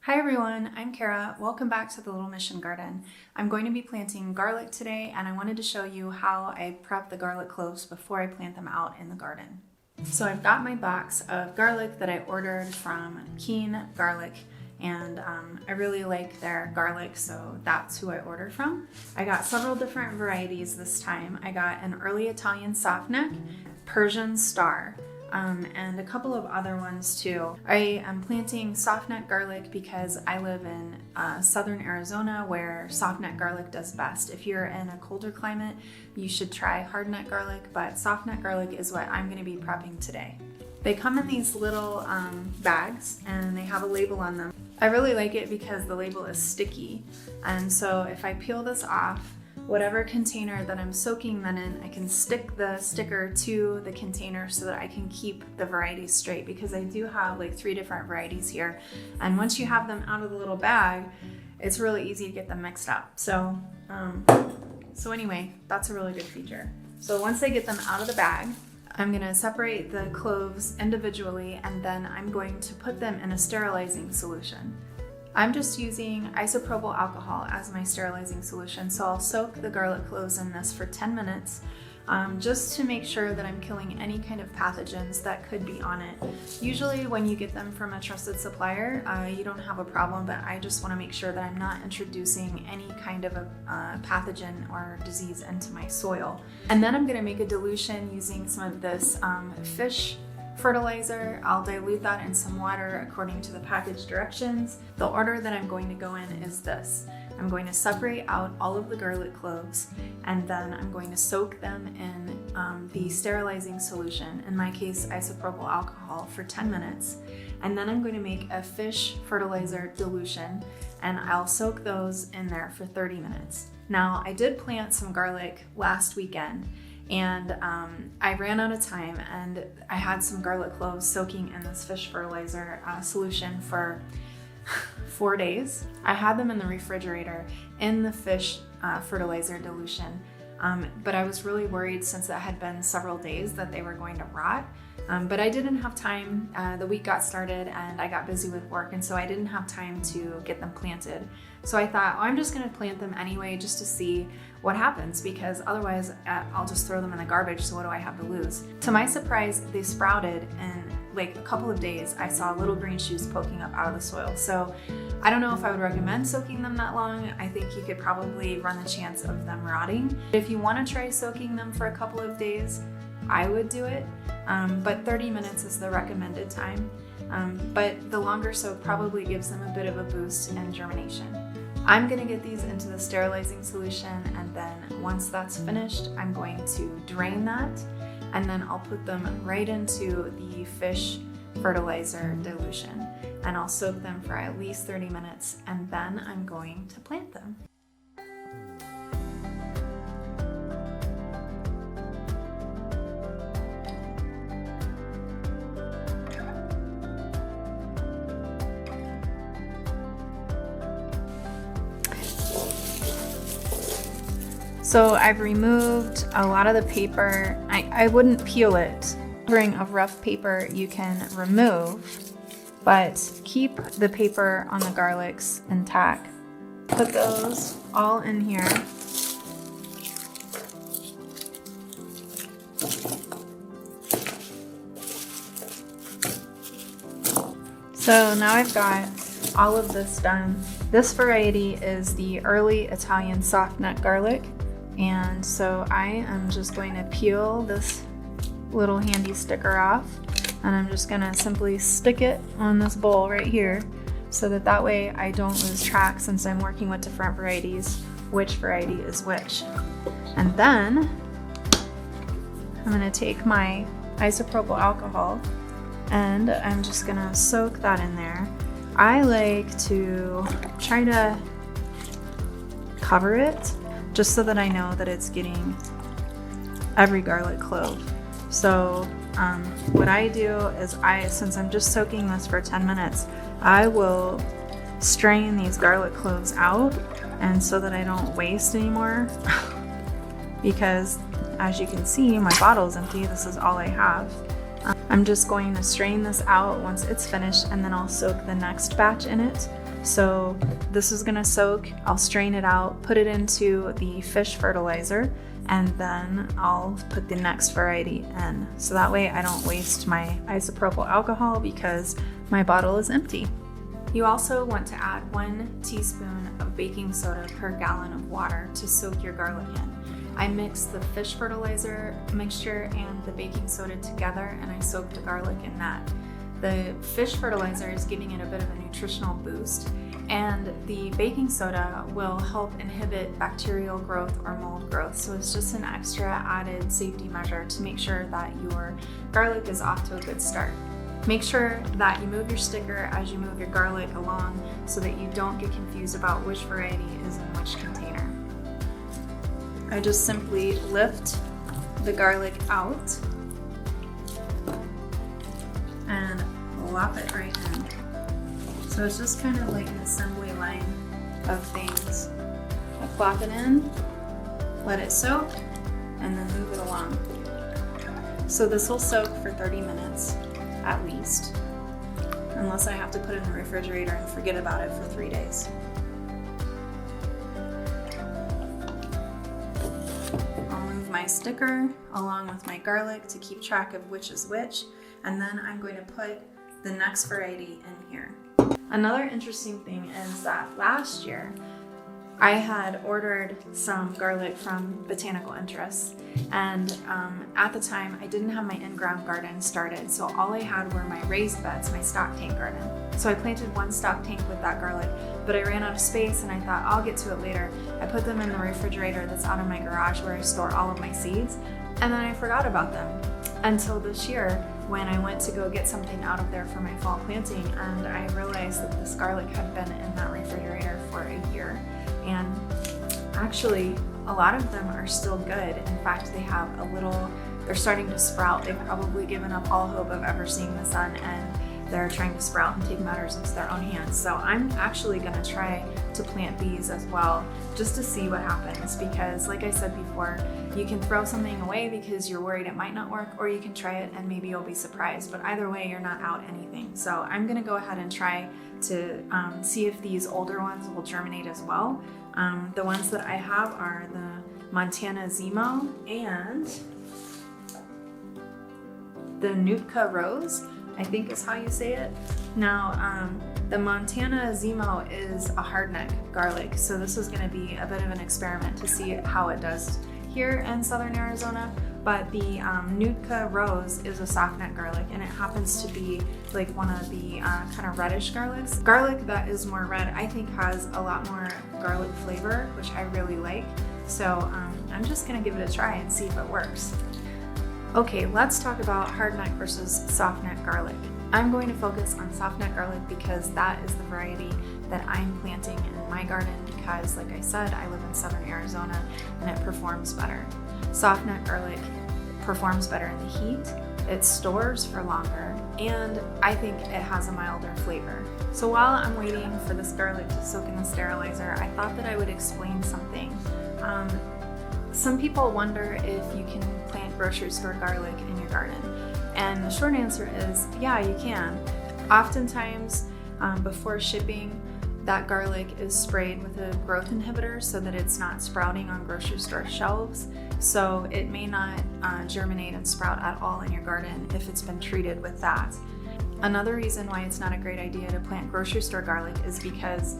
Hi everyone, I'm Kara. Welcome back to the Little Mission Garden. I'm going to be planting garlic today, and I wanted to show you how I prep the garlic cloves before I plant them out in the garden. So I've got my box of garlic that I ordered from Keen Garlic, and I really like their garlic, so that's who I ordered from. I got several different varieties this time. I got an early Italian softneck, Persian star, and a couple of other ones too. I am planting softneck garlic because I live in southern Arizona where softneck garlic does best. If you're in a colder climate, you should try hardneck garlic, but softneck garlic is what I'm going to be prepping today. They come in these little bags and they have a label on them. I really like it because the label is sticky, and so if I peel this off, whatever container that I'm soaking them in, I can stick the sticker to the container so that I can keep the varieties straight, because I do have like 3 different varieties here, and once you have them out of the little bag, it's really easy to get them mixed up. So anyway, that's a really good feature. So once I get them out of the bag, I'm going to separate the cloves individually, and then I'm going to put them in a sterilizing solution. I'm just using isopropyl alcohol as my sterilizing solution, so I'll soak the garlic cloves in this for 10 minutes just to make sure that I'm killing any kind of pathogens that could be on it. Usually when you get them from a trusted supplier, you don't have a problem, but I just want to make sure that I'm not introducing any kind of a pathogen or disease into my soil. And then I'm going to make a dilution using some of this fish fertilizer. I'll dilute that in some water according to the package directions. The order that I'm going to go in is this. I'm going to separate out all of the garlic cloves, and then I'm going to soak them in the sterilizing solution, in my case isopropyl alcohol, for 10 minutes. And then I'm going to make a fish fertilizer dilution, and I'll soak those in there for 30 minutes. Now, I did plant some garlic last weekend, and I ran out of time, and I had some garlic cloves soaking in this fish fertilizer solution for 4 days. I had them in the refrigerator in the fish fertilizer dilution, but I was really worried, since it had been several days, that they were going to rot. But I didn't have time. The week got started and I got busy with work, and so I didn't have time to get them planted. So I thought, I'm just going to plant them anyway just to see what happens, because otherwise I'll just throw them in the garbage, so what do I have to lose? To my surprise, they sprouted in like a couple of days. I saw little green shoots poking up out of the soil. So I don't know if I would recommend soaking them that long. I think you could probably run the chance of them rotting. If you want to try soaking them for a couple of days, I would do it, but 30 minutes is the recommended time. But the longer soak probably gives them a bit of a boost in germination. I'm going to get these into the sterilizing solution, and then once that's finished, I'm going to drain that, and then I'll put them right into the fish fertilizer dilution, and I'll soak them for at least 30 minutes, and then I'm going to plant them. So I've removed a lot of the paper. I wouldn't peel it. Covering of rough paper you can remove, but keep the paper on the garlics intact. Put those all in here. So now I've got all of this done. This variety is the early Italian softneck garlic. And so I am just going to peel this little handy sticker off, and I'm just going to simply stick it on this bowl right here, so that way I don't lose track, since I'm working with different varieties, which variety is which. And then I'm going to take my isopropyl alcohol, and I'm just going to soak that in there. I like to try to cover it, just so that I know that it's getting every garlic clove. So what I do is, since I'm just soaking this for 10 minutes, I will strain these garlic cloves out, and so that I don't waste anymore, because as you can see, my bottle is empty. This is all I have. I'm just going to strain this out once it's finished, and then I'll soak the next batch in it. So this is gonna soak, I'll strain it out, put it into the fish fertilizer, and then I'll put the next variety in. So that way I don't waste my isopropyl alcohol because my bottle is empty. You also want to add 1 teaspoon of baking soda per gallon of water to soak your garlic in. I mixed the fish fertilizer mixture and the baking soda together, and I soaked the garlic in that. The fish fertilizer is giving it a bit of a nutritional boost, and the baking soda will help inhibit bacterial growth or mold growth. So it's just an extra added safety measure to make sure that your garlic is off to a good start. Make sure that you move your sticker as you move your garlic along so that you don't get confused about which variety is in which container. I just simply lift the garlic out and lop it right in. So it's just kind of like an assembly line of things. I plop it in, let it soak, and then move it along. So this will soak for 30 minutes at least, unless I have to put it in the refrigerator and forget about it for 3 days. I'll move my sticker along with my garlic to keep track of which is which, and then I'm going to put the next variety in here. Another interesting thing is that last year I had ordered some garlic from Botanical Interests, and at the time I didn't have my in-ground garden started, so all I had were my raised beds, my stock tank garden. So I planted 1 stock tank with that garlic, but I ran out of space and I thought I'll get to it later. I put them in the refrigerator that's out of my garage where I store all of my seeds, and then I forgot about them until this year when I went to go get something out of there for my fall planting, and I realized that this garlic had been in that refrigerator for a year. And actually, a lot of them are still good. In fact, they have they're starting to sprout. They've probably given up all hope of ever seeing the sun, and they're trying to sprout and take matters into their own hands. So I'm actually gonna try to plant these as well, just to see what happens, because like I said before, you can throw something away because you're worried it might not work, or you can try it and maybe you'll be surprised, but either way, you're not out anything. So I'm gonna go ahead and try to see if these older ones will germinate as well. The ones that I have are the Montana Zemo and the Nootka Rose, I think is how you say it. Now, the Montana Zemo is a hardneck garlic, so this is gonna be a bit of an experiment to see how it does here in southern Arizona. But the Nootka Rose is a softneck garlic, and it happens to be like one of the kind of reddish garlics. Garlic that is more red, I think, has a lot more garlic flavor, which I really like. So I'm just gonna give it a try and see if it works. Okay, let's talk about hardneck versus softneck garlic. I'm going to focus on softneck garlic because that is the variety that I'm planting in my garden, because like I said, I live in southern Arizona and it performs better. Softneck garlic performs better in the heat, it stores for longer, and I think it has a milder flavor. So while I'm waiting for this garlic to soak in the sterilizer, I thought that I would explain something. Some people wonder if you can plant grocery store garlic in your garden, and the short answer is yeah, you can. Oftentimes before shipping, that garlic is sprayed with a growth inhibitor so that it's not sprouting on grocery store shelves. So it may not germinate and sprout at all in your garden if it's been treated with that. Another reason why it's not a great idea to plant grocery store garlic is because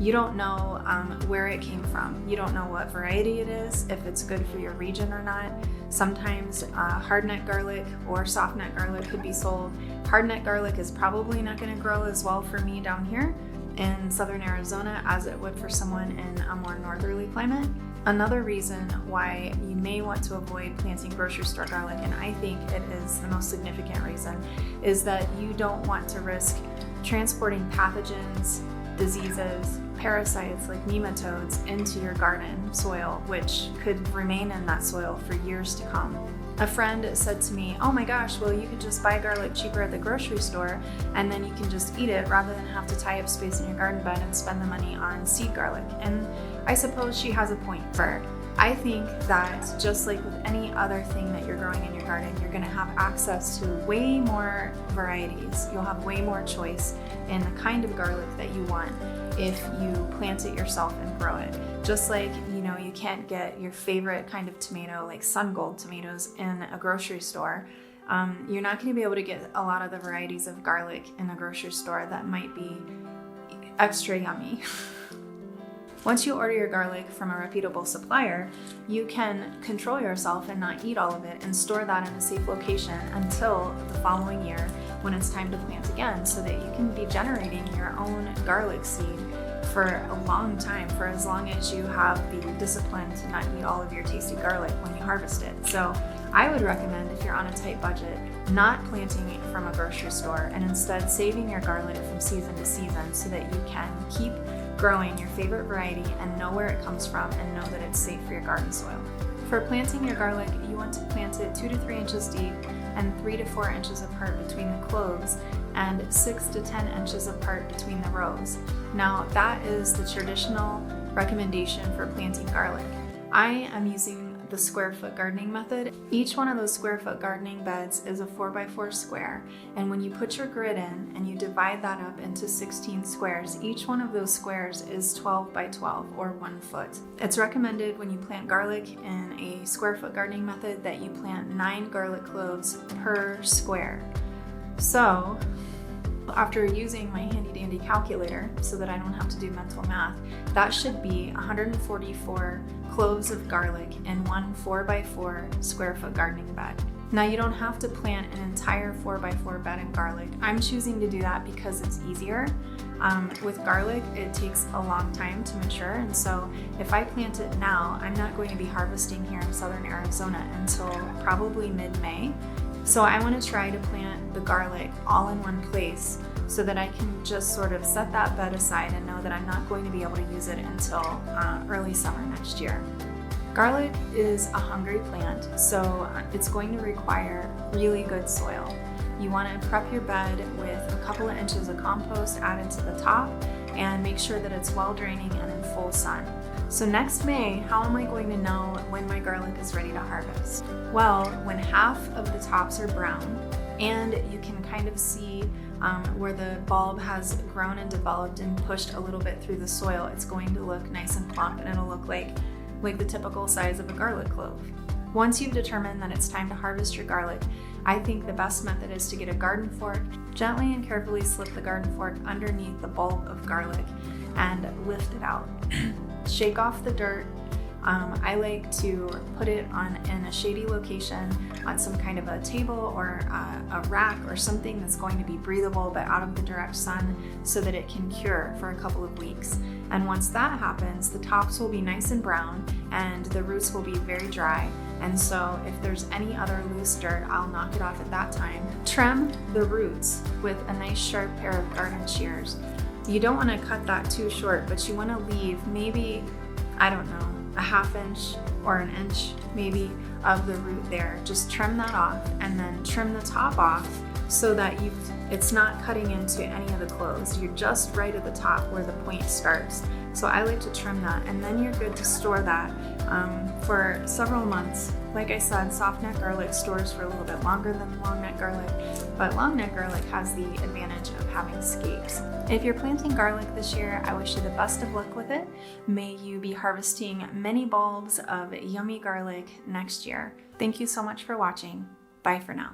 you don't know where it came from. You don't know what variety it is, if it's good for your region or not. Sometimes hardneck garlic or softneck garlic could be sold. Hardneck garlic is probably not going to grow as well for me down here in southern Arizona as it would for someone in a more northerly climate. Another reason why you may want to avoid planting grocery store garlic, and I think it is the most significant reason, is that you don't want to risk transporting pathogens, diseases, parasites like nematodes into your garden soil, which could remain in that soil for years to come. A friend said to me, oh my gosh, well you could just buy garlic cheaper at the grocery store and then you can just eat it rather than have to tie up space in your garden bed and spend the money on seed garlic. And I suppose she has a point. I think that just like with any other thing that you're growing in your garden, you're going to have access to way more varieties. You'll have way more choice in the kind of garlic that you want. if you plant it yourself and grow it. Just like, you can't get your favorite kind of tomato, like sun gold tomatoes, in a grocery store. You're not going to be able to get a lot of the varieties of garlic in a grocery store that might be extra yummy. Once you order your garlic from a reputable supplier, you can control yourself and not eat all of it and store that in a safe location until the following year when it's time to plant again, so that you can be generating your own garlic seed for a long time, for as long as you have the discipline to not eat all of your tasty garlic when you harvest it. So I would recommend, if you're on a tight budget, not planting it from a grocery store and instead saving your garlic from season to season so that you can keep growing your favorite variety and know where it comes from and know that it's safe for your garden soil. For planting your garlic, you want to plant it 2 to 3 inches deep and 3 to 4 inches apart between the cloves and 6 to 10 inches apart between the rows. Now, that is the traditional recommendation for planting garlic. I am using the square foot gardening method. Each one of those square foot gardening beds is a 4x4 square, and when you put your grid in and you divide that up into 16 squares, each one of those squares is 12 by 12 or 1 foot. It's recommended when you plant garlic in a square foot gardening method that you plant 9 garlic cloves per square. So after using my handy dandy calculator so that I don't have to do mental math, that should be 144 cloves of garlic in one 4x4 square foot gardening bed. Now, you don't have to plant an entire 4x4 bed in garlic. I'm choosing to do that because it's easier. With garlic, it takes a long time to mature, and so if I plant it now, I'm not going to be harvesting here in southern Arizona until probably mid-May. So I want to try to plant the garlic all in one place so that I can just sort of set that bed aside and know that I'm not going to be able to use it until early summer next year. Garlic is a hungry plant, so it's going to require really good soil. You want to prep your bed with a couple of inches of compost added to the top and make sure that it's well draining and in full sun. So next May, how am I going to know when my garlic is ready to harvest? Well, when half of the tops are brown and you can kind of see where the bulb has grown and developed and pushed a little bit through the soil, it's going to look nice and plump and it'll look like the typical size of a garlic clove. Once you've determined that it's time to harvest your garlic, I think the best method is to get a garden fork, gently and carefully slip the garden fork underneath the bulb of garlic and lift it out. Shake off the dirt. I like to put it in a shady location on some kind of a table or a rack or something that's going to be breathable but out of the direct sun so that it can cure for a couple of weeks. And once that happens, the tops will be nice and brown and the roots will be very dry. And so if there's any other loose dirt, I'll knock it off at that time. Trim the roots with a nice sharp pair of garden shears. You don't want to cut that too short, but you want to leave maybe, I don't know, a half inch or an inch maybe of the root there. Just trim that off and then trim the top off so that it's not cutting into any of the cloves. You're just right at the top where the point starts. So I like to trim that, and then you're good to store that for several months. Like I said, soft neck garlic stores for a little bit longer than long neck garlic, but long neck garlic has the advantage of having scapes. If you're planting garlic this year, I wish you the best of luck with it. May you be harvesting many bulbs of yummy garlic next year. Thank you so much for watching. Bye for now.